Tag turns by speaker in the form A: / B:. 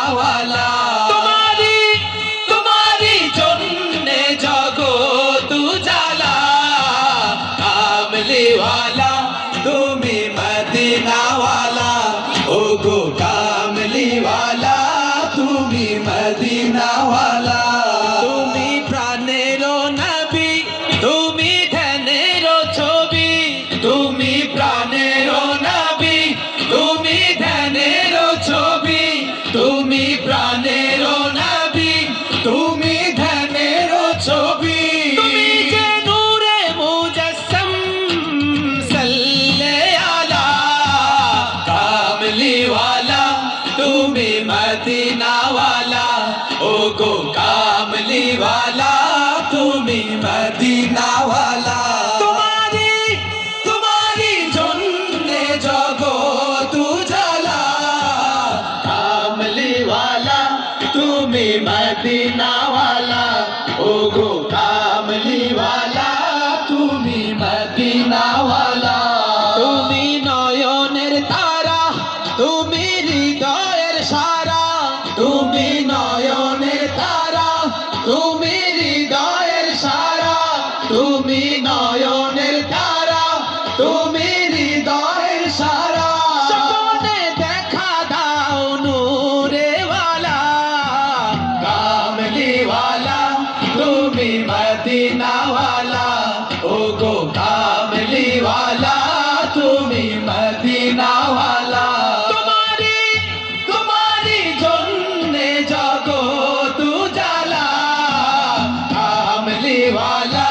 A: মদিনাওয়ালা তোমারি জন্যে জগৎ উজালা কামলিওয়ালা তুমি মদিনাওয়ালা ওগো কামলিওয়ালা তুমি মদিনাওয়ালা তুমি প্রাণের নবী তুমি ধ্যানের ছবি তুমি প্রাণের নবী তুমি ধ্যানের ছবি তুমি প্রাণের নবী তুমি ধ্যানের ছবি তুমি যে নূরে মুজাসসাম সাল্লে আলা কামলিওয়ালা তুমি মদিনাওয়ালা ওগো কামলিওয়ালা তুমি মদিনাওয়ালা তোমারি জন্যে জগৎ উজালা কামলিওয়ালা তুমি মদিনাওয়ালা ওগো কামলিওয়ালা